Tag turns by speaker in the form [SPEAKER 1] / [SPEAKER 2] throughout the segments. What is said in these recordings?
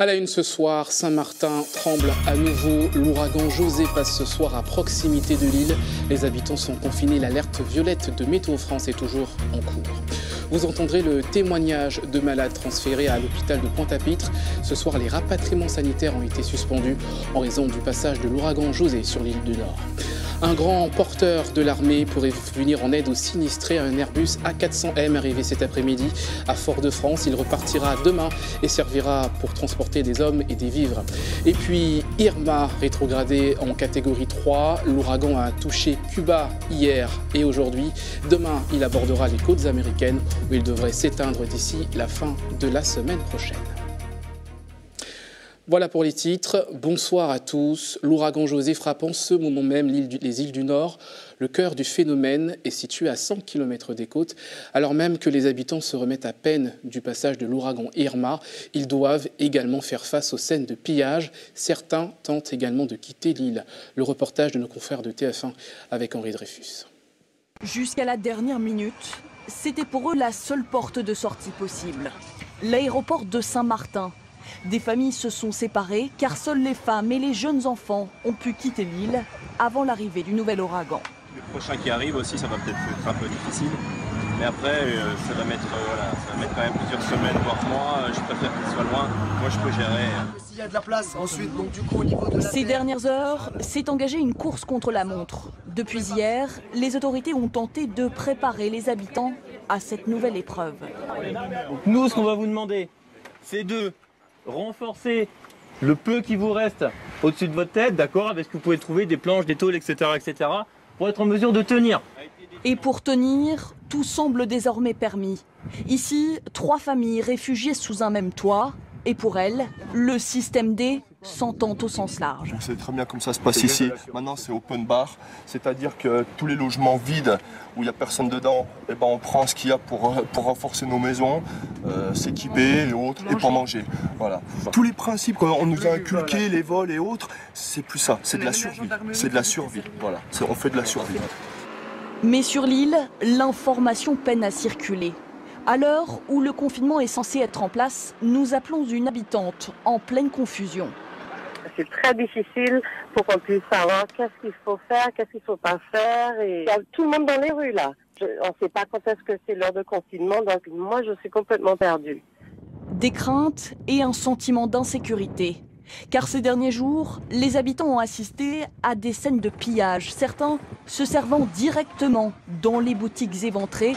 [SPEAKER 1] À la une ce soir, Saint-Martin tremble à nouveau. L'ouragan José passe ce soir à proximité de l'île. Les habitants sont confinés. L'alerte violette de Météo France est toujours en cours. Vous entendrez le témoignage de malades transférés à l'hôpital de Pointe-à-Pitre. Ce soir, les rapatriements sanitaires ont été suspendus en raison du passage de l'ouragan José sur l'île du Nord. Un grand porteur de l'armée pourrait venir en aide aux sinistrés. Un Airbus A400M arrivé cet après-midi à Fort-de-France. Il repartira demain et servira pour transporter des hommes et des vivres. Et puis Irma, rétrogradé en catégorie 3. L'ouragan a touché Cuba hier et aujourd'hui. Demain, il abordera les côtes américaines où il devrait s'éteindre d'ici la fin de la semaine prochaine. Voilà pour les titres. Bonsoir à tous. L'ouragan José frappe en ce moment même les îles du Nord. Le cœur du phénomène est situé à 100 km des côtes. Alors même que les habitants se remettent à peine du passage de l'ouragan Irma, ils doivent également faire face aux scènes de pillage. Certains tentent également de quitter l'île. Le reportage de nos confrères de TF1 avec Henri Dreyfus.
[SPEAKER 2] Jusqu'à la dernière minute, c'était pour eux la seule porte de sortie possible. L'aéroport de Saint-Martin. Des familles se sont séparées car seules les femmes et les jeunes enfants ont pu quitter l'île avant l'arrivée du nouvel ouragan.
[SPEAKER 3] Le prochain qui arrive aussi, ça va peut-être être un peu difficile. Mais après, ça va mettre quand même plusieurs semaines, voire mois. Je préfère qu'il soit loin. Moi, je peux gérer.
[SPEAKER 4] S'il y a de la place ensuite, donc du coup au niveau de la
[SPEAKER 2] Ces dernières heures, s'est engagée une course contre la montre. Depuis hier, les autorités ont tenté de préparer les habitants à cette nouvelle épreuve.
[SPEAKER 5] Donc nous, ce qu'on va vous demander, c'est de renforcer le peu qui vous reste au-dessus de votre tête, d'accord, avec ce que vous pouvez trouver, des planches, des tôles, etc., pour être en mesure de tenir.
[SPEAKER 2] Et pour tenir, tout semble désormais permis. Ici, 3 familles réfugiées sous un même toit. Et pour elles, le système D s'entend au sens large.
[SPEAKER 6] Vous savez très bien comment ça se passe ici. Maintenant, c'est open bar, c'est-à-dire que tous les logements vides où il n'y a personne dedans, eh ben, on prend ce qu'il y a pour renforcer nos maisons, s'équiper et autres, et pour manger. Voilà. Tous les principes qu'on nous a inculqués, les vols et autres, c'est plus ça, c'est de la survie. C'est de la survie, voilà. On fait de la survie.
[SPEAKER 2] Mais sur l'île, l'information peine à circuler. À l'heure où le confinement est censé être en place, nous appelons une habitante en pleine confusion.
[SPEAKER 7] C'est très difficile pour qu'on puisse savoir qu'est-ce qu'il faut faire, qu'est-ce qu'il ne faut pas faire. Et il y a tout le monde dans les rues là. On ne sait pas quand est-ce que c'est l'heure de confinement, donc moi je suis complètement perdue.
[SPEAKER 2] Des craintes et un sentiment d'insécurité. Car ces derniers jours, les habitants ont assisté à des scènes de pillage, certains se servant directement dans les boutiques éventrées,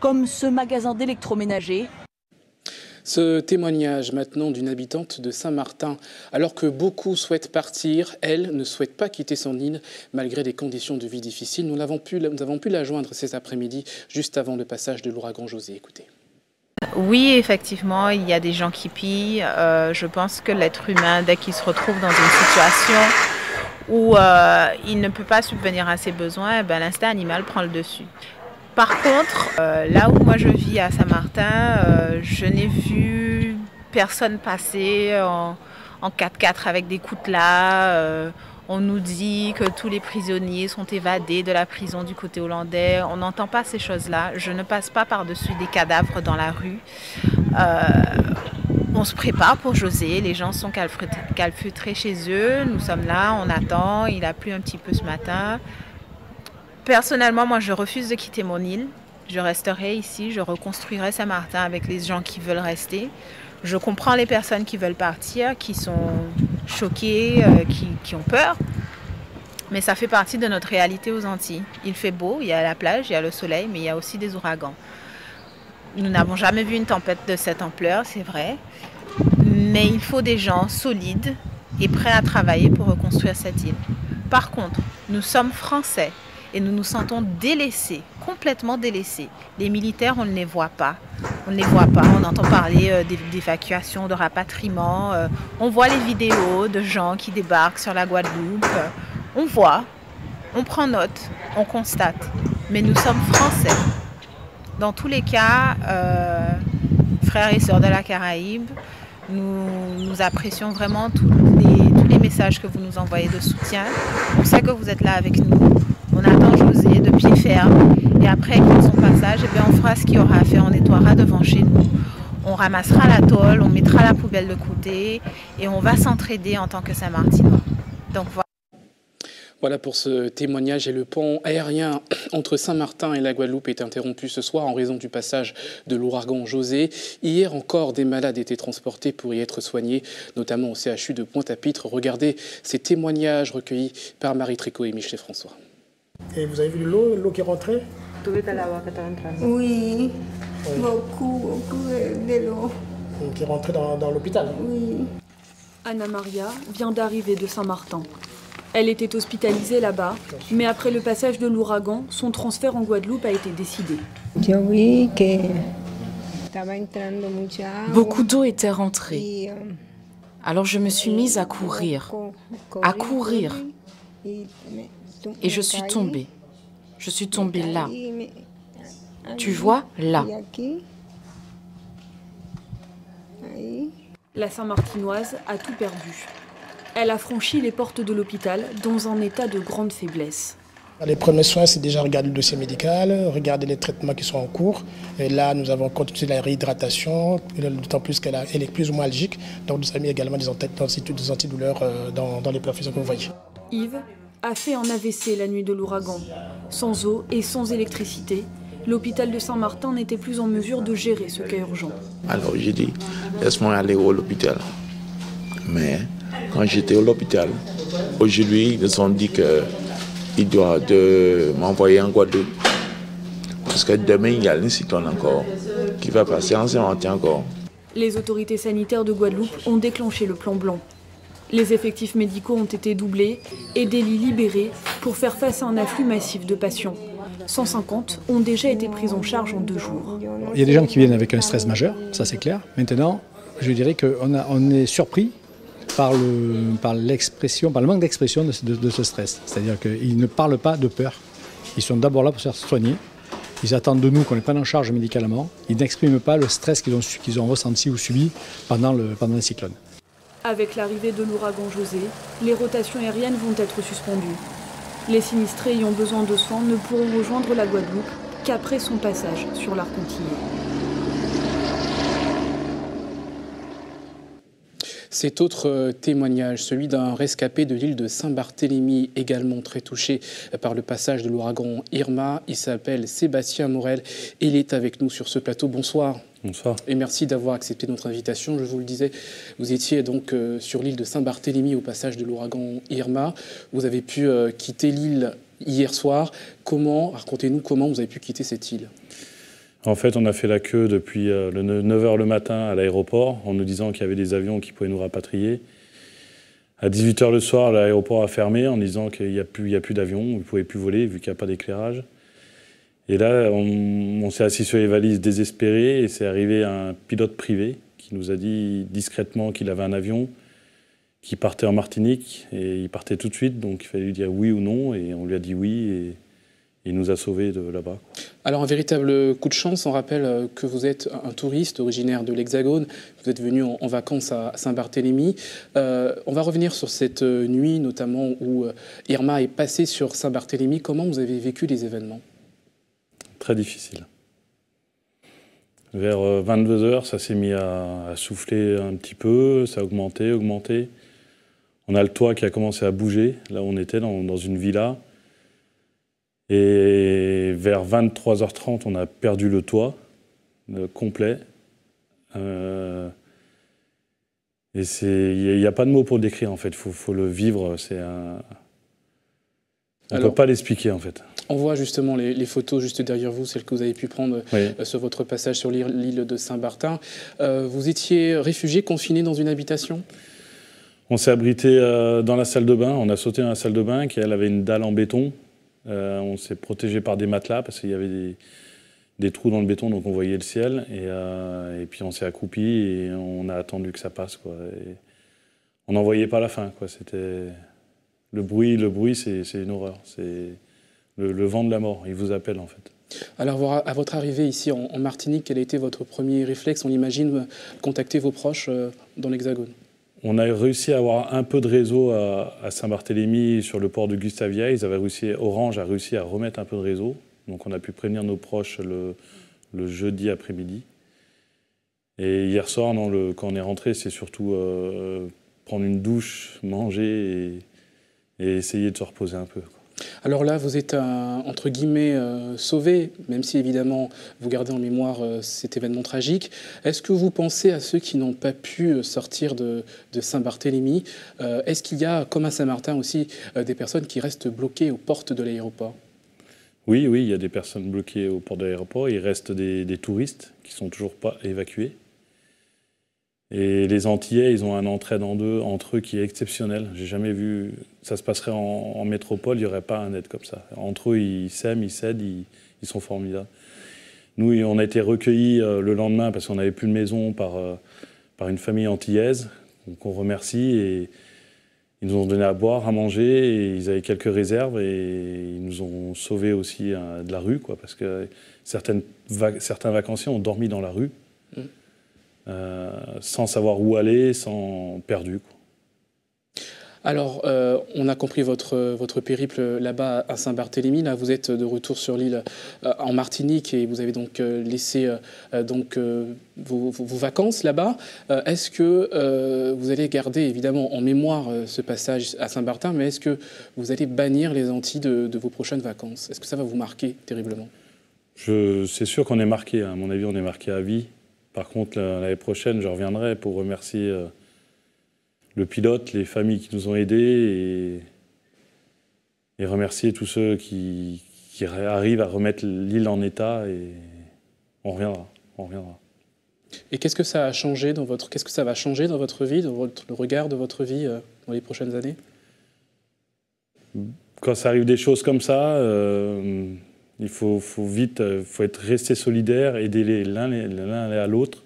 [SPEAKER 2] comme ce magasin d'électroménager.
[SPEAKER 1] Ce témoignage maintenant d'une habitante de Saint-Martin. Alors que beaucoup souhaitent partir, elle ne souhaite pas quitter son île malgré des conditions de vie difficiles. Nous avons pu la joindre cet après-midi, juste avant le passage de l'ouragan José. Écoutez.
[SPEAKER 8] Oui, effectivement, il y a des gens qui pillent. Je pense que l'être humain, dès qu'il se retrouve dans une situation où il ne peut pas subvenir à ses besoins, l'instinct animal prend le dessus. Par contre, là où moi je vis à Saint-Martin, je n'ai vu personne passer en 4x4 avec des coutelas. On nous dit que tous les prisonniers sont évadés de la prison du côté hollandais. On n'entend pas ces choses-là. Je ne passe pas par-dessus des cadavres dans la rue. On se prépare pour José. Les gens sont calfeutrés chez eux. Nous sommes là, on attend. Il a plu un petit peu ce matin. Personnellement, moi, je refuse de quitter mon île. Je resterai ici, je reconstruirai Saint-Martin avec les gens qui veulent rester. Je comprends les personnes qui veulent partir, qui sont choquées, qui ont peur. Mais ça fait partie de notre réalité aux Antilles. Il fait beau, il y a la plage, il y a le soleil, mais il y a aussi des ouragans. Nous n'avons jamais vu une tempête de cette ampleur, c'est vrai. Mais il faut des gens solides et prêts à travailler pour reconstruire cette île. Par contre, nous sommes Français. Et nous nous sentons délaissés, complètement délaissés. Les militaires, on ne les voit pas. On ne les voit pas. On entend parler d'évacuation, de rapatriement. On voit les vidéos de gens qui débarquent sur la Guadeloupe. On voit, on prend note, on constate. Mais nous sommes Français. Dans tous les cas, frères et sœurs de la Caraïbe, nous apprécions vraiment tous les messages que vous nous envoyez de soutien. On sait que vous êtes là avec nous. On attend José de pied ferme et après, quand son passage, on fera ce qu'il y aura à faire. On nettoiera devant chez nous. on ramassera la tôle, on mettra la poubelle de côté et on va s'entraider en tant que Saint-Martinois. Donc voilà.
[SPEAKER 1] Voilà pour ce témoignage. Et le pont aérien entre Saint-Martin et la Guadeloupe est interrompu ce soir en raison du passage de l'ouragan José. Hier encore, des malades étaient transportés pour y être soignés, notamment au CHU de Pointe-à-Pitre. Regardez ces témoignages recueillis par Marie Tricot et Michel François.
[SPEAKER 9] Et vous avez vu l'eau qui rentrait?
[SPEAKER 10] Oui, beaucoup de l'eau.
[SPEAKER 9] Qui rentrait dans l'hôpital?
[SPEAKER 10] Oui.
[SPEAKER 2] Anna Maria vient d'arriver de Saint-Martin. Elle était hospitalisée là-bas, mais après le passage de l'ouragan, son transfert en Guadeloupe a été décidé.
[SPEAKER 11] Beaucoup d'eau était rentrée. Alors je me suis mise à courir. Et je suis tombée. Je suis tombée là. Tu vois, là.
[SPEAKER 2] La Saint-Martinoise a tout perdu. Elle a franchi les portes de l'hôpital dans un état de grande faiblesse.
[SPEAKER 9] Les premiers soins, c'est déjà regarder le dossier médical, regarder les traitements qui sont en cours. Et là, nous avons continué la réhydratation, d'autant plus qu'elle est plus ou moins algique. Donc nous avons mis également des antidouleurs dans les perfusions que vous voyez.
[SPEAKER 2] Yves a fait un AVC la nuit de l'ouragan. Sans eau et sans électricité, l'hôpital de Saint-Martin n'était plus en mesure de gérer ce cas urgent.
[SPEAKER 12] Alors j'ai dit, laisse-moi aller à l'hôpital. Mais quand j'étais à l'hôpital, aujourd'hui, ils nous ont dit qu'ils doivent m'envoyer en Guadeloupe. Parce que demain, il y a un cyclone encore qui va passer en Saint-Martin encore.
[SPEAKER 2] Les autorités sanitaires de Guadeloupe ont déclenché le plan blanc. Les effectifs médicaux ont été doublés et des lits libérés pour faire face à un afflux massif de patients. 150 ont déjà été pris en charge en 2 jours.
[SPEAKER 13] Il y a des gens qui viennent avec un stress majeur, ça c'est clair. Maintenant, je dirais qu'on est surpris par le manque d'expression de ce stress. C'est-à-dire qu'ils ne parlent pas de peur. Ils sont d'abord là pour se faire soigner. Ils attendent de nous qu'on les prenne en charge médicalement. Ils n'expriment pas le stress qu'ils ont ressenti ou subi pendant le cyclone.
[SPEAKER 2] Avec l'arrivée de l'ouragan José, les rotations aériennes vont être suspendues. Les sinistrés ayant besoin de soins ne pourront rejoindre la Guadeloupe qu'après son passage sur l'arc antillais.
[SPEAKER 1] Cet autre témoignage, celui d'un rescapé de l'île de Saint-Barthélemy, également très touché par le passage de l'ouragan Irma. Il s'appelle Sébastien Morel et il est avec nous sur ce plateau. Bonsoir.
[SPEAKER 14] Bonsoir.
[SPEAKER 1] Et merci d'avoir accepté notre invitation. Je vous le disais, vous étiez donc sur l'île de Saint-Barthélemy au passage de l'ouragan Irma. Vous avez pu quitter l'île hier soir. Racontez-nous comment vous avez pu quitter cette île.
[SPEAKER 14] En fait, on a fait la queue depuis 9h le matin à l'aéroport en nous disant qu'il y avait des avions qui pouvaient nous rapatrier. À 18h le soir, l'aéroport a fermé en disant qu'il n'y a plus d'avions, vous ne pouvez plus voler vu qu'il n'y a pas d'éclairage. Et là, on s'est assis sur les valises désespérés et c'est arrivé un pilote privé qui nous a dit discrètement qu'il avait un avion qui partait en Martinique et il partait tout de suite, donc il fallait lui dire oui ou non et on lui a dit oui et il nous a sauvés de là-bas.
[SPEAKER 1] Alors un véritable coup de chance, on rappelle que vous êtes un touriste originaire de l'Hexagone, vous êtes venu en vacances à Saint-Barthélemy. On va revenir sur cette nuit notamment où Irma est passée sur Saint-Barthélemy. Comment vous avez vécu les événements ?
[SPEAKER 14] Très difficile. Vers 22h, ça s'est mis à souffler un petit peu, ça a augmenté. On a le toit qui a commencé à bouger, là où on était, dans une villa. Et vers 23h30, on a perdu le toit complet. Et il n'y a pas de mots pour le décrire, en fait. Il faut le vivre. On ne peut pas l'expliquer, en fait.
[SPEAKER 1] On voit justement les photos juste derrière vous, celles que vous avez pu prendre sur votre passage sur l'île de Saint-Barthélemy. Vous étiez réfugié, confiné dans une habitation ?
[SPEAKER 14] On s'est abrité dans la salle de bain. On a sauté dans la salle de bain, qui elle avait une dalle en béton. On s'est protégé par des matelas, parce qu'il y avait des trous dans le béton, donc on voyait le ciel. Et puis on s'est accroupi et on a attendu que ça passe, quoi. Et on n'en voyait pas la fin, quoi. C'était... Le bruit, c'est une horreur. C'est le vent de la mort. Il vous appelle, en fait.
[SPEAKER 1] Alors, à votre arrivée ici en Martinique, quel a été votre premier réflexe ? On imagine contacter vos proches dans l'Hexagone.
[SPEAKER 14] On a réussi à avoir un peu de réseau à Saint-Barthélemy, sur le port de Gustavia. Orange a réussi à remettre un peu de réseau. Donc, on a pu prévenir nos proches le jeudi après-midi. Et hier soir, quand on est rentré, c'est surtout prendre une douche, manger et essayer de se reposer un peu.
[SPEAKER 1] Alors là, vous êtes, entre guillemets, sauvé, même si évidemment vous gardez en mémoire cet événement tragique. Est-ce que vous pensez à ceux qui n'ont pas pu sortir de Saint-Barthélemy? Est-ce qu'il y a, comme à Saint-Martin aussi, des personnes qui restent bloquées aux portes de l'aéroport?
[SPEAKER 14] Oui, il y a des personnes bloquées aux portes de l'aéroport. Il reste des touristes qui ne sont toujours pas évacués. Et les Antillais, ils ont un entraide entre eux qui est exceptionnel. J'ai jamais vu, ça se passerait en métropole, il n'y aurait pas un aide comme ça. Entre eux, ils s'aiment, ils s'aident, ils sont formidables. Nous, on a été recueillis le lendemain parce qu'on n'avait plus de maison par une famille antillaise, qu'on remercie. Et ils nous ont donné à boire, à manger, et ils avaient quelques réserves, et ils nous ont sauvés aussi de la rue, parce que certains vacanciers ont dormi dans la rue. Sans savoir où aller, perdu.
[SPEAKER 1] Alors, on a compris votre périple là-bas à Saint-Barthélemy. Là, vous êtes de retour sur l'île en Martinique et vous avez donc laissé vos vacances là-bas. Est-ce que vous allez garder évidemment en mémoire ce passage à Saint-Barthélemy, mais est-ce que vous allez bannir les Antilles de vos prochaines vacances? Est-ce que ça va vous marquer terriblement?
[SPEAKER 14] C'est sûr qu'on est marqué. À mon avis, on est marqué à vie. Par contre, l'année prochaine, je reviendrai pour remercier le pilote, les familles qui nous ont aidés et remercier tous ceux qui arrivent à remettre l'île en état, et on reviendra.
[SPEAKER 1] Et qu'est-ce que ça a changé qu'est-ce que ça va changer dans votre vie, le regard de votre vie dans les prochaines années?
[SPEAKER 14] Quand ça arrive des choses comme ça, il faut rester solidaire, aider l'un à l'autre.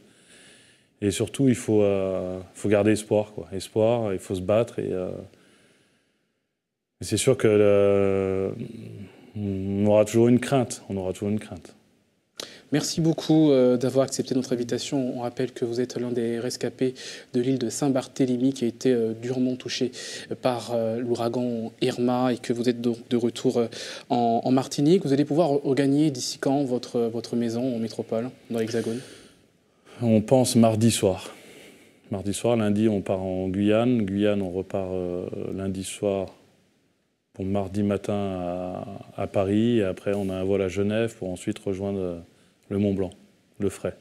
[SPEAKER 14] Et surtout, il faut garder espoir. Espoir, il faut se battre. Et c'est sûr qu'on aura toujours une crainte. Merci
[SPEAKER 1] beaucoup d'avoir accepté notre invitation. On rappelle que vous êtes l'un des rescapés de l'île de Saint-Barthélemy qui a été durement touchée par l'ouragan Irma et que vous êtes donc de retour en Martinique. Vous allez pouvoir regagner d'ici quand votre maison en métropole, dans l'Hexagone?
[SPEAKER 14] On pense mardi soir. Lundi, on part en Guyane. Guyane, on repart lundi soir pour mardi matin à Paris. Et après, on a un vol à Genève pour ensuite rejoindre le Mont Blanc, le Fray.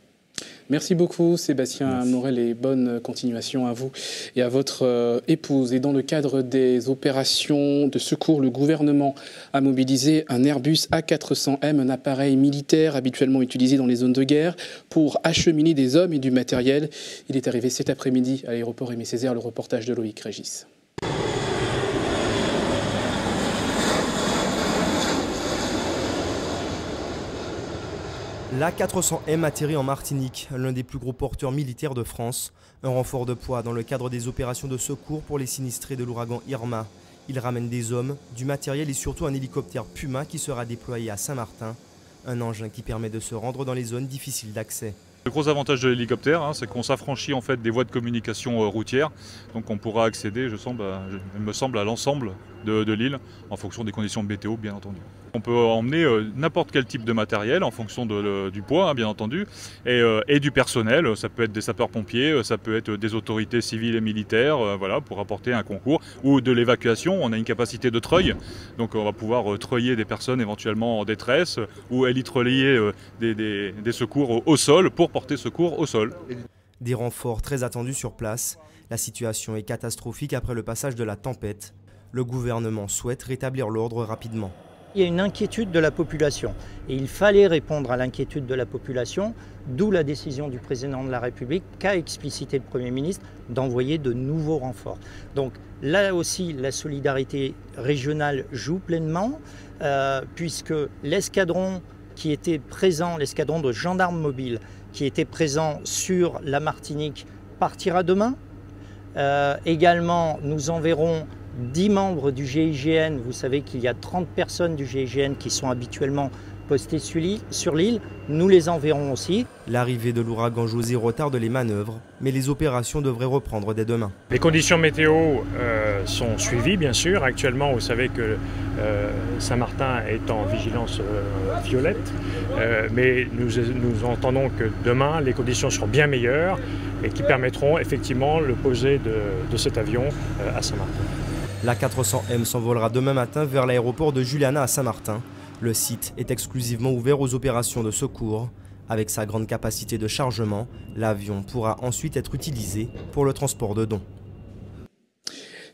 [SPEAKER 1] Merci beaucoup Sébastien Morel et bonne continuation à vous et à votre épouse. Et dans le cadre des opérations de secours, le gouvernement a mobilisé un Airbus A400M, un appareil militaire habituellement utilisé dans les zones de guerre, pour acheminer des hommes et du matériel. Il est arrivé cet après-midi à l'aéroport Aimé Césaire. Le reportage de Loïc Régis.
[SPEAKER 15] L'A400M atterrit en Martinique, l'un des plus gros porteurs militaires de France. Un renfort de poids dans le cadre des opérations de secours pour les sinistrés de l'ouragan Irma. Il ramène des hommes, du matériel et surtout un hélicoptère Puma qui sera déployé à Saint-Martin. Un engin qui permet de se rendre dans les zones difficiles d'accès.
[SPEAKER 16] Le gros avantage de l'hélicoptère, c'est qu'on s'affranchit en fait des voies de communication routières. Donc on pourra accéder, il me semble, à l'ensemble de l'île en fonction des conditions météo, bien entendu. On peut emmener n'importe quel type de matériel en fonction du poids, bien entendu, et du personnel. Ça peut être des sapeurs-pompiers, ça peut être des autorités civiles et militaires, pour apporter un concours, ou de l'évacuation. On a une capacité de treuil, donc on va pouvoir treuiller des personnes éventuellement en détresse, ou élitrelier des secours au sol pour porter secours au sol.
[SPEAKER 15] Des renforts très attendus sur place. La situation est catastrophique après le passage de la tempête. Le gouvernement souhaite rétablir l'ordre rapidement.
[SPEAKER 17] Il y a une inquiétude de la population et il fallait répondre à l'inquiétude de la population, d'où la décision du président de la République qu'a explicité le Premier ministre d'envoyer de nouveaux renforts. Donc là aussi, la solidarité régionale joue pleinement puisque l'escadron qui était présent, l'escadron de gendarmes mobiles qui était présent sur la Martinique partira demain. Également, nous enverrons 10 membres du GIGN. Vous savez qu'il y a 30 personnes du GIGN qui sont habituellement postés sur l'île, nous les enverrons aussi.
[SPEAKER 15] L'arrivée de l'ouragan José retarde les manœuvres, mais les opérations devraient reprendre dès demain.
[SPEAKER 18] Les conditions météo sont suivies, bien sûr. Actuellement, vous savez que Saint-Martin est en vigilance violette, mais nous entendons que demain, les conditions seront bien meilleures et qui permettront effectivement le poser de cet avion à Saint-Martin.
[SPEAKER 15] La 400M s'envolera demain matin vers l'aéroport de Juliana à Saint-Martin. Le site est exclusivement ouvert aux opérations de secours. Avec sa grande capacité de chargement, l'avion pourra ensuite être utilisé pour le transport de dons.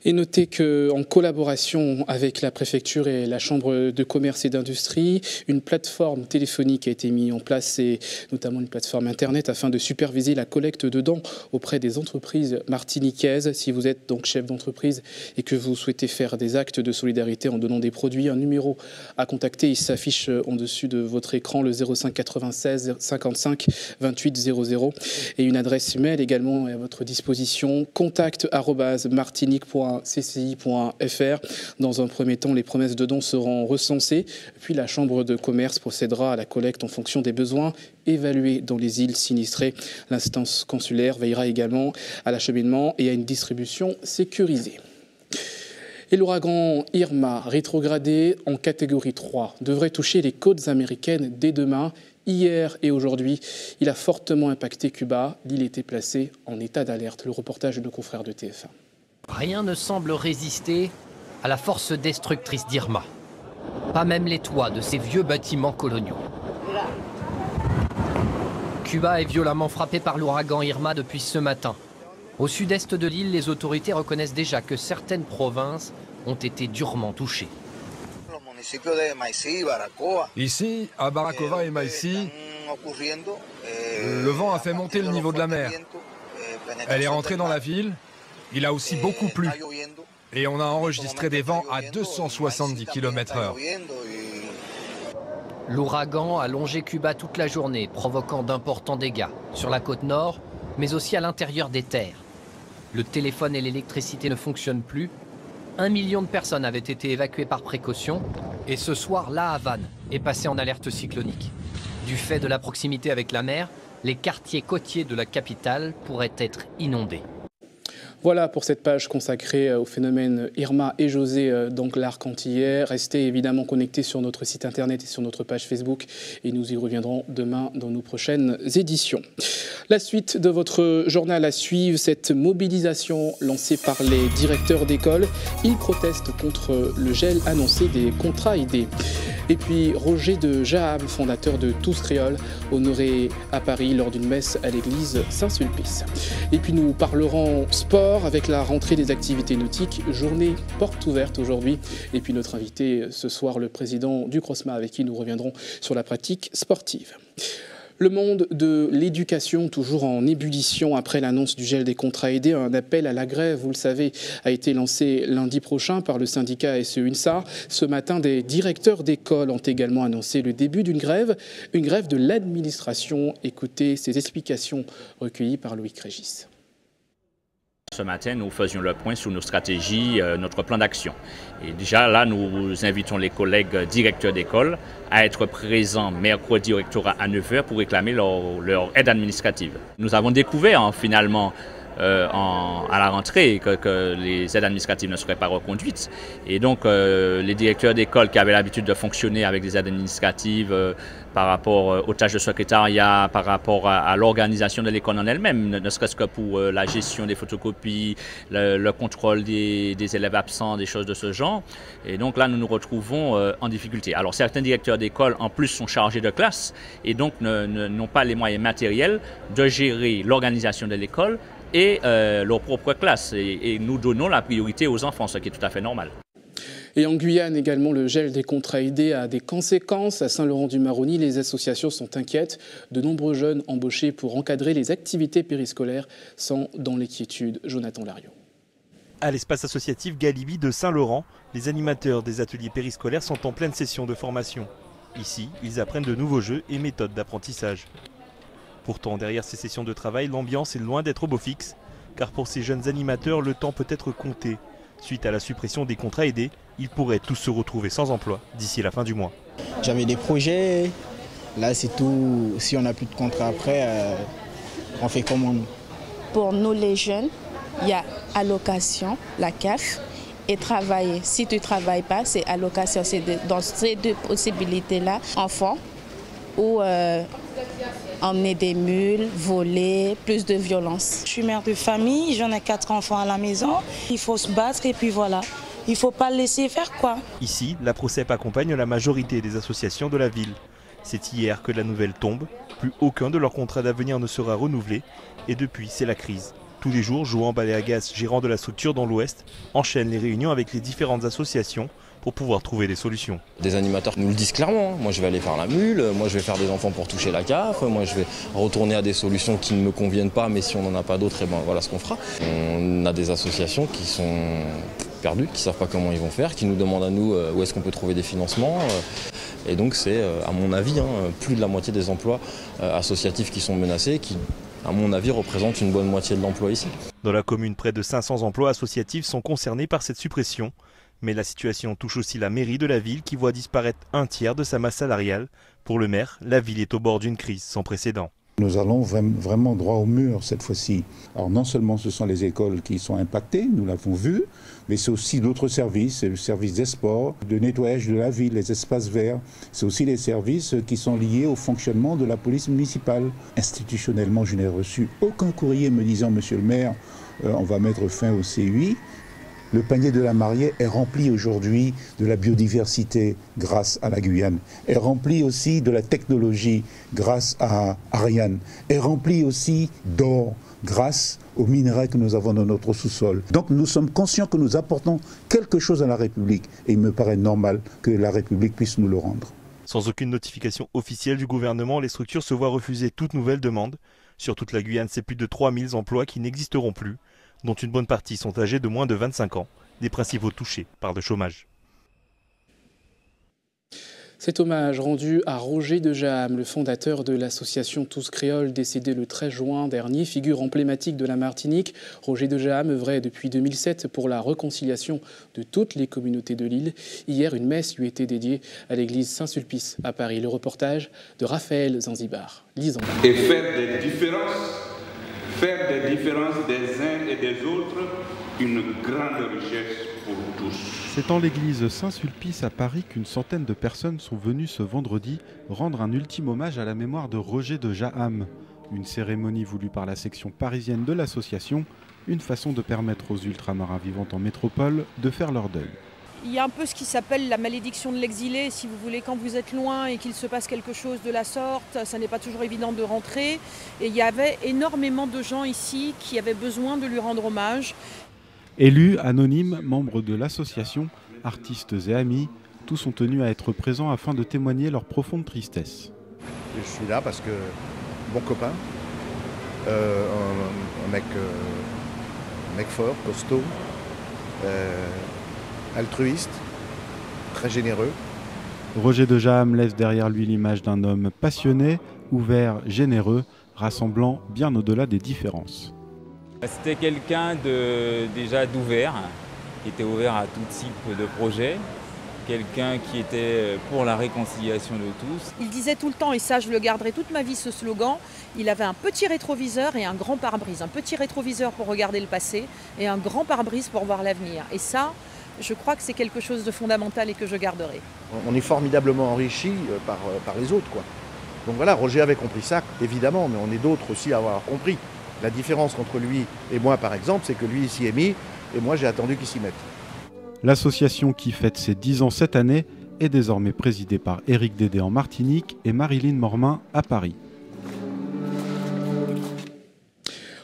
[SPEAKER 1] Et notez qu'en collaboration avec la préfecture et la chambre de commerce et d'industrie, une plateforme téléphonique a été mise en place, et notamment une plateforme internet, afin de superviser la collecte de dons auprès des entreprises martiniquaises. Si vous êtes donc chef d'entreprise et que vous souhaitez faire des actes de solidarité en donnant des produits, un numéro à contacter, il s'affiche en dessus de votre écran, le 05 96 55 28 00, et une adresse mail également est à votre disposition, contact@martinique.cci.fr. Dans un premier temps, les promesses de dons seront recensées, puis la chambre de commerce procédera à la collecte en fonction des besoins évalués dans les îles sinistrées. L'instance consulaire veillera également à l'acheminement et à une distribution sécurisée. Et l'ouragan Irma, rétrogradé en catégorie 3, devrait toucher les côtes américaines dès demain. Hier et aujourd'hui, il a fortement impacté Cuba. L'île était placée en état d'alerte. Le reportage de nos confrères de TF1.
[SPEAKER 19] Rien ne semble résister à la force destructrice d'Irma. Pas même les toits de ces vieux bâtiments coloniaux. Cuba est violemment frappé par l'ouragan Irma depuis ce matin. Au sud-est de l'île, les autorités reconnaissent déjà que certaines provinces ont été durement touchées.
[SPEAKER 20] Ici, à Baracoa et Maicí, le vent a fait monter le niveau de la mer. Elle est rentrée dans la ville. Il a aussi beaucoup plu. Et on a enregistré des vents à 270 km/h.
[SPEAKER 19] L'ouragan a longé Cuba toute la journée, provoquant d'importants dégâts sur la côte nord, mais aussi à l'intérieur des terres. Le téléphone et l'électricité ne fonctionnent plus. 1 million de personnes avaient été évacuées par précaution. Et ce soir, La Havane est passée en alerte cyclonique. Du fait de la proximité avec la mer, les quartiers côtiers de la capitale pourraient être inondés.
[SPEAKER 1] Voilà pour cette page consacrée au phénomène Irma et José, donc l'arc antillais. Restez évidemment connectés sur notre site internet et sur notre page Facebook, et nous y reviendrons demain dans nos prochaines éditions. La suite de votre journal à suivre, cette mobilisation lancée par les directeurs d'école. Ils protestent contre le gel annoncé des contrats aidés. Et puis Roger de Jaham, fondateur de Tous Créoles, honoré à Paris lors d'une messe à l'église Saint-Sulpice. Et puis nous parlerons sport avec la rentrée des activités nautiques, journée porte ouverte aujourd'hui. Et puis notre invité ce soir, le président du CROSMA, avec qui nous reviendrons sur la pratique sportive. Le monde de l'éducation, toujours en ébullition après l'annonce du gel des contrats aidés. Un appel à la grève, vous le savez, a été lancé lundi prochain par le syndicat SE-UNSA. Ce matin, des directeurs d'école ont également annoncé le début d'une grève de l'administration. Écoutez ces explications recueillies par Loïc Régis.
[SPEAKER 21] Ce matin, nous faisions le point sur nos stratégies, notre plan d'action. Et déjà là, nous invitons les collègues directeurs d'école à être présents mercredi au rectorat à 9h pour réclamer leur aide administrative. Nous avons découvert finalement à la rentrée que les aides administratives ne seraient pas reconduites. Et donc les directeurs d'école qui avaient l'habitude de fonctionner avec des aides administratives par rapport aux tâches de secrétariat, par rapport à l'organisation de l'école en elle-même, ne serait-ce que pour la gestion des photocopies, le contrôle des élèves absents, des choses de ce genre. Et donc là, nous nous retrouvons en difficulté. Alors certains directeurs d'école en plus sont chargés de classe et donc n'ont pas les moyens matériels de gérer l'organisation de l'école et leur propre classe. Et nous donnons la priorité aux enfants, ce qui est tout à fait normal.
[SPEAKER 1] Et en Guyane également, le gel des contrats aidés a des conséquences. À Saint-Laurent-du-Maroni, les associations sont inquiètes. De nombreux jeunes embauchés pour encadrer les activités périscolaires sont dans l'inquiétude. Jonathan Lariot.
[SPEAKER 22] À l'espace associatif Galibi de Saint-Laurent, les animateurs des ateliers périscolaires sont en pleine session de formation. Ici, ils apprennent de nouveaux jeux et méthodes d'apprentissage. Pourtant, derrière ces sessions de travail, l'ambiance est loin d'être au beau fixe, car pour ces jeunes animateurs, le temps peut être compté. Suite à la suppression des contrats aidés, ils pourraient tous se retrouver sans emploi d'ici la fin du mois.
[SPEAKER 3] J'avais des projets, là c'est tout, si on n'a plus de contrat après, on fait comment nous?
[SPEAKER 4] Pour nous les jeunes, il y a allocation, la CAF, et travailler. Si tu ne travailles pas, c'est allocation. C'est dans ces deux possibilités-là, enfants ou emmener des mules, voler, plus de violence.
[SPEAKER 23] Je suis mère de famille, j'en ai 4 enfants à la maison. Il faut se battre et puis voilà. Il ne faut pas le laisser faire quoi.
[SPEAKER 22] Ici, la Procep accompagne la majorité des associations de la ville. C'est hier que la nouvelle tombe. Plus aucun de leurs contrats d'avenir ne sera renouvelé. Et depuis, c'est la crise. Tous les jours, Joan Baleagas, gérant de la structure dans l'Ouest, enchaîne les réunions avec les différentes associations pour pouvoir trouver des solutions.
[SPEAKER 24] Des animateurs nous le disent clairement, moi je vais aller faire la mule, moi je vais faire des enfants pour toucher la CAF, moi je vais retourner à des solutions qui ne me conviennent pas, mais si on n'en a pas d'autres, et ben voilà ce qu'on fera. On a des associations qui sont perdues, qui ne savent pas comment ils vont faire, qui nous demandent à nous où est-ce qu'on peut trouver des financements. Et donc c'est, à mon avis, plus de la moitié des emplois associatifs qui sont menacés, qui, à mon avis, représentent une bonne moitié de l'emploi ici.
[SPEAKER 22] Dans la commune, près de 500 emplois associatifs sont concernés par cette suppression. Mais la situation touche aussi la mairie de la ville qui voit disparaître un tiers de sa masse salariale. Pour le maire, la ville est au bord d'une crise sans précédent.
[SPEAKER 25] Nous allons vraiment droit au mur cette fois-ci. Alors non seulement ce sont les écoles qui sont impactées, nous l'avons vu, mais c'est aussi d'autres services, le service des sports, de nettoyage de la ville, les espaces verts. C'est aussi les services qui sont liés au fonctionnement de la police municipale. Institutionnellement, je n'ai reçu aucun courrier me disant « Monsieur le maire, on va mettre fin au CUI ». Le panier de la mariée est rempli aujourd'hui de la biodiversité grâce à la Guyane, est rempli aussi de la technologie grâce à Ariane, est rempli aussi d'or grâce aux minerais que nous avons dans notre sous-sol. Donc nous sommes conscients que nous apportons quelque chose à la République et il me paraît normal que la République puisse nous le rendre.
[SPEAKER 22] Sans aucune notification officielle du gouvernement, les structures se voient refuser toute nouvelle demande. Sur toute la Guyane, c'est plus de 3000 emplois qui n'existeront plus, dont une bonne partie sont âgés de moins de 25 ans, des principaux touchés par le chômage.
[SPEAKER 1] Cet hommage rendu à Roger de Jaham, le fondateur de l'association Tous Créoles, décédé le 13 juin dernier, figure emblématique de la Martinique. Roger de Jaham œuvrait depuis 2007 pour la réconciliation de toutes les communautés de l'île. Hier, une messe lui était dédiée à l'église Saint-Sulpice à Paris. Le reportage de Raphaël Zanzibar. Lisons.
[SPEAKER 26] Et faire des différences des uns et des autres, une grande richesse pour tous.
[SPEAKER 27] C'est en l'église Saint-Sulpice à Paris qu'une centaine de personnes sont venues ce vendredi rendre un ultime hommage à la mémoire de Roger de Jaham. Une cérémonie voulue par la section parisienne de l'association, une façon de permettre aux ultramarins vivant en métropole de faire leur deuil.
[SPEAKER 28] Il y a un peu ce qui s'appelle la malédiction de l'exilé, si vous voulez, quand vous êtes loin et qu'il se passe quelque chose de la sorte, ça n'est pas toujours évident de rentrer. Et il y avait énormément de gens ici qui avaient besoin de lui rendre hommage.
[SPEAKER 27] Élus, anonymes, membres de l'association, artistes et amis, tous sont tenus à être présents afin de témoigner leur profonde tristesse.
[SPEAKER 29] Je suis là parce que bon copain, un mec fort, costaud, altruiste, très généreux.
[SPEAKER 27] Roger de Jaham laisse derrière lui l'image d'un homme passionné, ouvert, généreux, rassemblant bien au-delà des différences.
[SPEAKER 30] C'était quelqu'un déjà d'ouvert, qui était ouvert à tout type de projet, quelqu'un qui était pour la réconciliation de tous.
[SPEAKER 28] Il disait tout le temps, et ça je le garderai toute ma vie ce slogan, il avait un petit rétroviseur et un grand pare-brise. Un petit rétroviseur pour regarder le passé et un grand pare-brise pour voir l'avenir. Et ça, je crois que c'est quelque chose de fondamental et que je garderai.
[SPEAKER 29] On est formidablement enrichi par les autres, quoi. Donc voilà, Roger avait compris ça, évidemment, mais on est d'autres aussi à avoir compris. La différence entre lui et moi, par exemple, c'est que lui, il s'y est mis, et moi, j'ai attendu qu'il s'y mette.
[SPEAKER 27] L'association qui fête ses 10 ans cette année est désormais présidée par Éric Dédé en Martinique et Marilyn Mormin à Paris.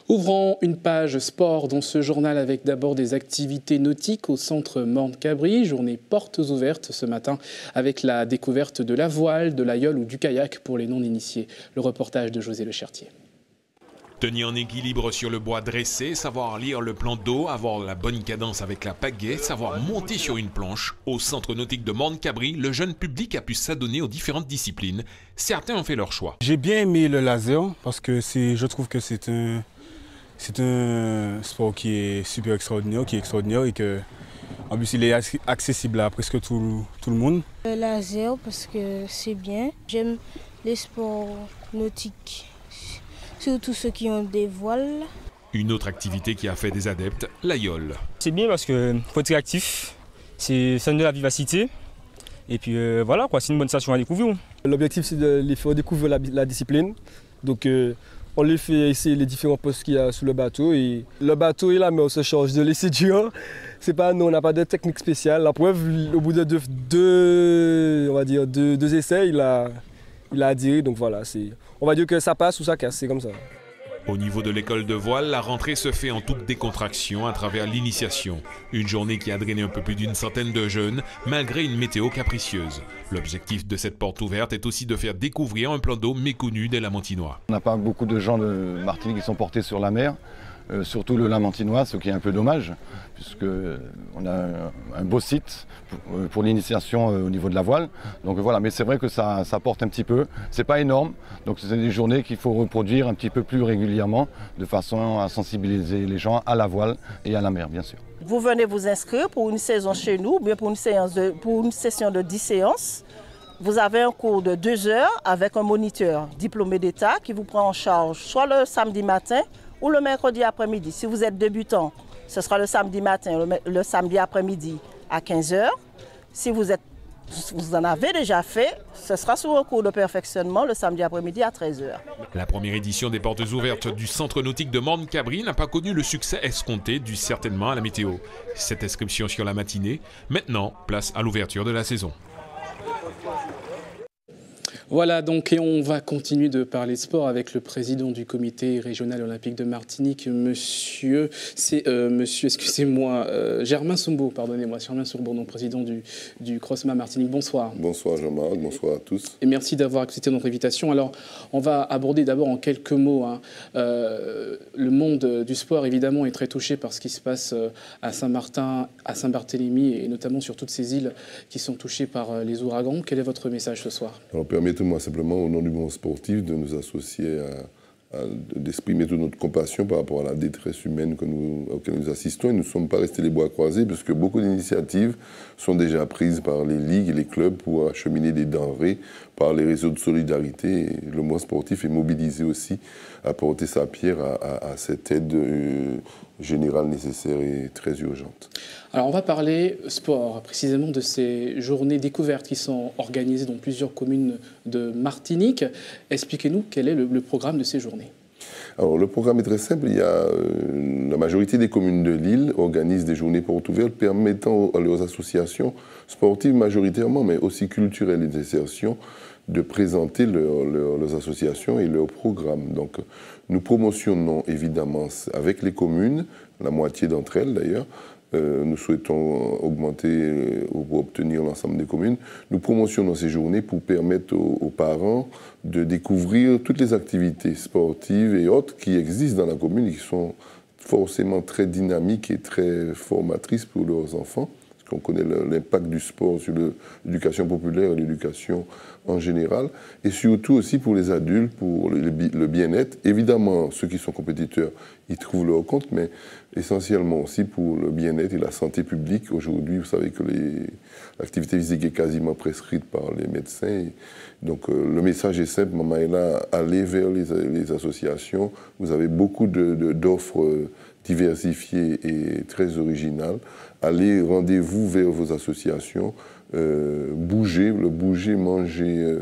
[SPEAKER 1] Ouvrons une page sport dans ce journal avec d'abord des activités nautiques au centre Morne-Cabri. Journée portes ouvertes ce matin avec la découverte de la voile, de la yole ou du kayak pour les non-initiés. Le reportage de José Le Chertier.
[SPEAKER 31] Tenir en équilibre sur le bois dressé, savoir lire le plan d'eau, avoir la bonne cadence avec la pagaie, savoir monter sur une planche. Au centre nautique de Morne-Cabri, le jeune public a pu s'adonner aux différentes disciplines. Certains ont fait leur choix.
[SPEAKER 32] J'ai bien aimé le laser parce que je trouve que c'est un sport qui est super extraordinaire, et En plus, il est accessible à presque tout le monde.
[SPEAKER 2] Le laser parce que c'est bien. J'aime les sports nautiques, surtout ceux qui ont des voiles.
[SPEAKER 31] Une autre activité qui a fait des adeptes, la yole.
[SPEAKER 5] C'est bien parce qu'il faut être actif, ça donne de la vivacité. Et puis voilà, c'est une bonne station à découvrir.
[SPEAKER 6] L'objectif, c'est de les faire découvrir la discipline. Donc on les fait essayer les différents postes qu'il y a sous le bateau. Et le bateau est là, mais on se charge de laisser dur. C'est pas, nous, on n'a pas de technique spéciale. La preuve, au bout de deux essais, il a adhéré. Donc voilà, on va dire que ça passe ou ça casse, c'est comme ça.
[SPEAKER 31] Au niveau de l'école de voile, la rentrée se fait en toute décontraction à travers l'initiation. Une journée qui a drainé un peu plus d'une centaine de jeunes, malgré une météo capricieuse. L'objectif de cette porte ouverte est aussi de faire découvrir un plan d'eau méconnu des Lamantinois.
[SPEAKER 7] On n'a pas beaucoup de gens de Martinique qui sont portés sur la mer. Surtout le Lamantinois, ce qui est un peu dommage, puisqu'on a un beau site pour l'initiation au niveau de la voile. Donc voilà, mais c'est vrai que ça porte un petit peu. C'est pas énorme, donc c'est des journées qu'il faut reproduire un petit peu plus régulièrement, de façon à sensibiliser les gens à la voile et à la mer, bien sûr.
[SPEAKER 8] Vous venez vous inscrire pour une saison chez nous, bien pour une session de 10 séances. Vous avez un cours de 2 heures avec un moniteur diplômé d'État qui vous prend en charge soit le samedi matin, ou le mercredi après-midi. Si vous êtes débutant, ce sera le samedi matin, le samedi après-midi à 15h. Si vous en avez déjà fait, ce sera sur un cours de perfectionnement le samedi après-midi à 13h.
[SPEAKER 31] La première édition des portes ouvertes du centre nautique de Morne-Cabri n'a pas connu le succès escompté dû certainement à la météo. Cette inscription sur la matinée, maintenant, place à l'ouverture de la saison.
[SPEAKER 1] Voilà donc, et on va continuer de parler sport avec le président du comité régional olympique de Martinique, monsieur Germain Soumbo, pardonnez-moi, Germain Soumbo, donc président du CROSMA Martinique. Bonsoir.
[SPEAKER 9] Bonsoir Jean-Marc, bonsoir à tous.
[SPEAKER 1] Et merci d'avoir accepté notre invitation. Alors, on va aborder d'abord en quelques mots, le monde du sport évidemment est très touché par ce qui se passe à Saint-Martin, à Saint-Barthélemy et notamment sur toutes ces îles qui sont touchées par les ouragans. Quel est votre message ce soir?
[SPEAKER 9] Alors, permettez-moi simplement, au nom du mouvement sportif, de nous associer d'exprimer toute notre compassion par rapport à la détresse humaine auquel nous assistons. Et nous ne sommes pas restés les bras croisés, puisque beaucoup d'initiatives sont déjà prises par les ligues et les clubs pour acheminer des denrées par les réseaux de solidarité. Et le mouvement sportif est mobilisé aussi à porter sa pierre à cette aide générale nécessaire et très urgente.
[SPEAKER 1] Alors on va parler sport, précisément de ces journées découvertes qui sont organisées dans plusieurs communes de Martinique. Expliquez-nous quel est le programme de ces journées.
[SPEAKER 9] Alors le programme est très simple. La majorité des communes de l'île organisent des journées portes ouvertes permettant à leurs associations sportives majoritairement, mais aussi culturelles et d'insertion, de présenter leurs associations et leurs programmes. Donc nous promotionnons évidemment avec les communes, la moitié d'entre elles d'ailleurs. Nous souhaitons augmenter ou obtenir l'ensemble des communes. Nous promotionnons ces journées pour permettre aux parents de découvrir toutes les activités sportives et autres qui existent dans la commune et qui sont forcément très dynamiques et très formatrices pour leurs enfants. Parce qu'on connaît l'impact du sport sur l'éducation populaire et l'éducation en général. Et surtout aussi pour les adultes, pour le bien-être. Évidemment, ceux qui sont compétiteurs, ils trouvent leur compte, mais essentiellement aussi pour le bien-être et la santé publique. Aujourd'hui, vous savez que l'activité physique est quasiment prescrite par les médecins. Et donc le message est simple, Maman est là, allez vers les associations. Vous avez beaucoup d'offres diversifiées et très originales. Allez, rendez-vous vers vos associations, bougez, manger.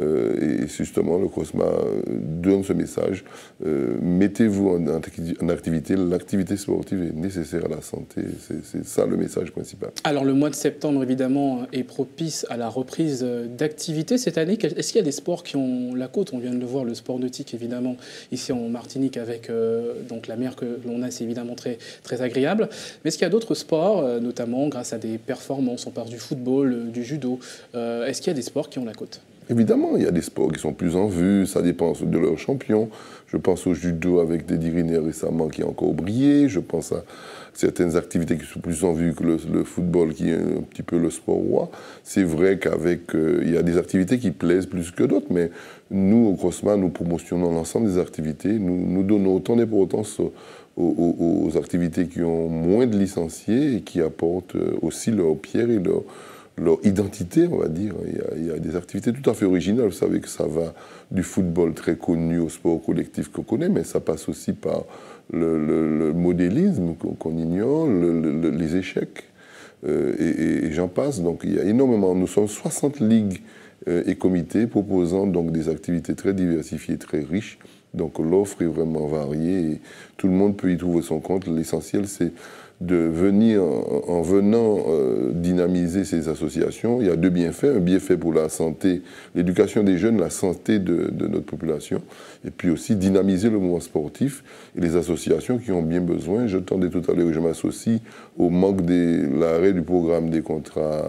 [SPEAKER 9] Et justement, le CROSMA donne ce message. Mettez-vous en activité. L'activité sportive est nécessaire à la santé. C'est ça le message principal.
[SPEAKER 1] Alors, le mois de septembre, évidemment, est propice à la reprise d'activité cette année. Est-ce qu'il y a des sports qui ont la côte? On vient de le voir, le sport nautique, évidemment, ici en Martinique, avec donc la mer que l'on a, c'est évidemment très, très agréable. Mais est-ce qu'il y a d'autres sports, notamment grâce à des performances? On parle du football, du judo. Est-ce qu'il y a des sports qui ont la côte?
[SPEAKER 9] Évidemment, il y a des sports qui sont plus en vue, ça dépend de leurs champions. Je pense au judo avec Dédi Riner récemment qui a encore brillé. Je pense à certaines activités qui sont plus en vue que le football qui est un petit peu le sport roi. C'est vrai il y a des activités qui plaisent plus que d'autres, mais nous, au CROSMA, nous promotionnons l'ensemble des activités. Nous donnons autant d'importance aux activités qui ont moins de licenciés et qui apportent aussi leur pierre et leur identité, on va dire. Il y a des activités tout à fait originales. Vous savez que ça va du football très connu au sport collectif qu'on connaît, mais ça passe aussi par le modélisme qu'on ignore, les échecs, et j'en passe. Donc il y a énormément, nous sommes 60 ligues et comités proposant donc des activités très diversifiées, très riches. Donc l'offre est vraiment variée et tout le monde peut y trouver son compte. L'essentiel, c'est de venir, en venant dynamiser ces associations. Il y a deux bienfaits. Un bienfait pour la santé, l'éducation des jeunes, la santé de notre population, et puis aussi dynamiser le mouvement sportif et les associations qui ont bien besoin. Je tendais tout à l'heure que je m'associe au manque de l'arrêt du programme des contrats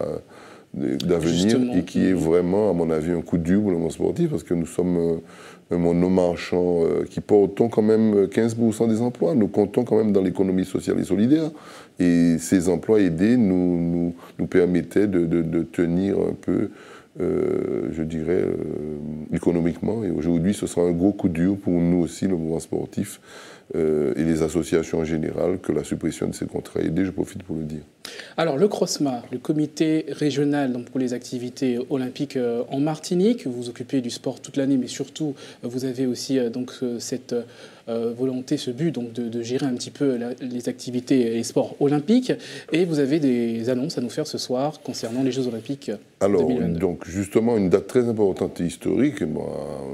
[SPEAKER 9] d'avenir et qui est vraiment, à mon avis, un coup dur pour le monde sportif parce que nous sommes un monde non marchand qui portons quand même 15% des emplois. Nous comptons quand même dans l'économie sociale et solidaire. Et ces emplois aidés nous permettaient de tenir un peu, je dirais, économiquement. Et aujourd'hui, ce sera un gros coup dur pour nous aussi, le mouvement sportif et les associations en général, que la suppression de ces contrats aidés, je profite pour le dire.
[SPEAKER 1] Alors, le CROSMA, le comité régional donc, pour les activités olympiques en Martinique, vous vous occupez du sport toute l'année, mais surtout, vous avez aussi donc, cette volonté, ce but donc, de gérer un petit peu les activités et les sports olympiques. Et vous avez des annonces à nous faire ce soir concernant les Jeux olympiques 2022.
[SPEAKER 9] Donc justement, une date très importante et historique, bon,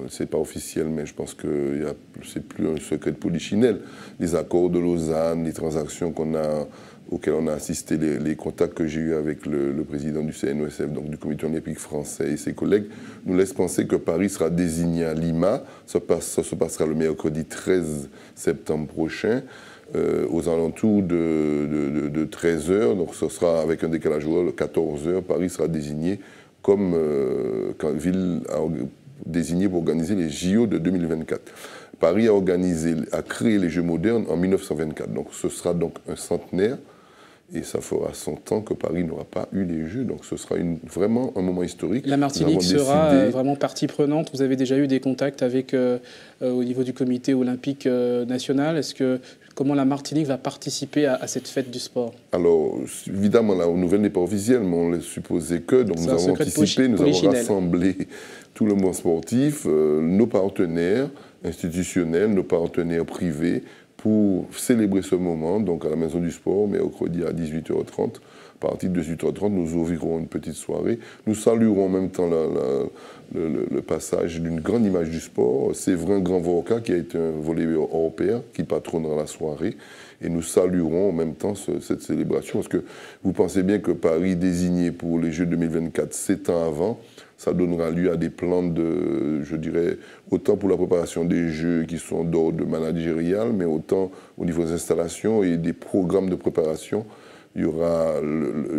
[SPEAKER 9] c'est pas officiel, mais je pense que c'est plus un secret de polichinelle. Les accords de Lausanne, les transactions auxquelles on a assisté, les contacts que j'ai eus avec le président du CNOSF, donc du Comité olympique français et ses collègues, nous laissent penser que Paris sera désigné à Lima. Ça se passera le mercredi 13 septembre prochain, aux alentours de 13h. Donc ce sera avec un décalage horaire de 14h. Paris sera désigné comme ville désignée pour organiser les JO de 2024. Paris a créé les Jeux modernes en 1924. Donc ce sera donc un centenaire. Et ça fera 100 ans que Paris n'aura pas eu les Jeux. Donc ce sera vraiment un moment historique.
[SPEAKER 1] La Martinique sera vraiment partie prenante. Vous avez déjà eu des contacts avec, au niveau du comité olympique national. Comment la Martinique va participer à cette fête du sport? Alors,
[SPEAKER 9] évidemment, la nouvelle n'est pas officielle, mais on laisse supposer que. Donc nous avons anticipé, nous avons rassemblé tout le monde sportif, nos partenaires institutionnels, nos partenaires privés, pour célébrer ce moment, donc à la Maison du Sport, mercredi à 18h30. À partir de 18h30, nous ouvrirons une petite soirée. Nous saluerons en même temps le passage d'une grande image du sport, Séverin Grand-Vorca, qui a été un volleyeur hors pair, qui patronnera la soirée. Et nous saluerons en même temps cette célébration, parce que vous pensez bien que Paris, désigné pour les Jeux 2024 7 ans avant, ça donnera lieu à des plans je dirais, autant pour la préparation des Jeux qui sont d'ordre managérial, mais autant au niveau des installations et des programmes de préparation. Il y aura,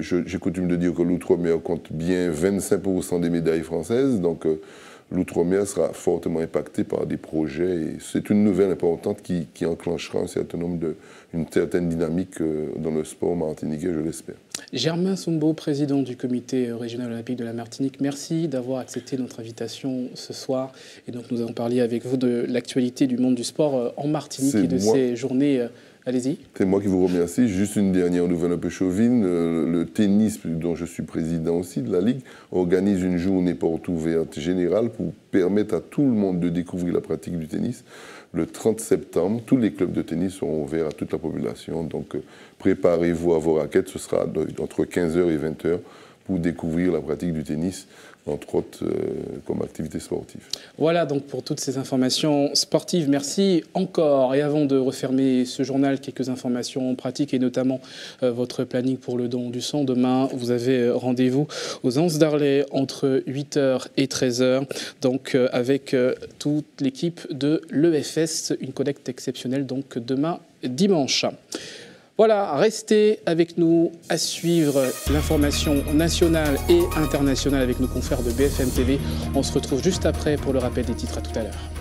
[SPEAKER 9] j'ai coutume de dire que l'Outre-mer compte bien 25% des médailles françaises, donc l'Outre-mer sera fortement impacté par des projets. Et c'est une nouvelle importante qui enclenchera une certaine dynamique dans le sport martiniquais, je l'espère.
[SPEAKER 1] Germain Soumbo, président du comité régional olympique de la Martinique, merci d'avoir accepté notre invitation ce soir. Et donc nous allons parler avec vous de l'actualité du monde du sport en Martinique et de ces journées. Allez-y.
[SPEAKER 9] C'est moi qui vous remercie. Juste une dernière nouvelle un peu chauvine. Le tennis, dont je suis président aussi de la Ligue, organise une journée porte ouverte générale pour permettre à tout le monde de découvrir la pratique du tennis. Le 30 septembre, tous les clubs de tennis seront ouverts à toute la population. Donc préparez-vous à vos raquettes. Ce sera entre 15h et 20h pour découvrir la pratique du tennis, entre autres comme activité sportive.
[SPEAKER 1] Voilà donc pour toutes ces informations sportives. Merci encore. Et avant de refermer ce journal, quelques informations pratiques et notamment votre planning pour le don du sang. Demain, vous avez rendez-vous aux Anses d'Arlay entre 8h et 13h. Donc avec toute l'équipe de l'EFS, une collecte exceptionnelle donc demain dimanche. Voilà, restez avec nous à suivre l'information nationale et internationale avec nos confrères de BFM TV. On se retrouve juste après pour le rappel des titres. À tout à l'heure.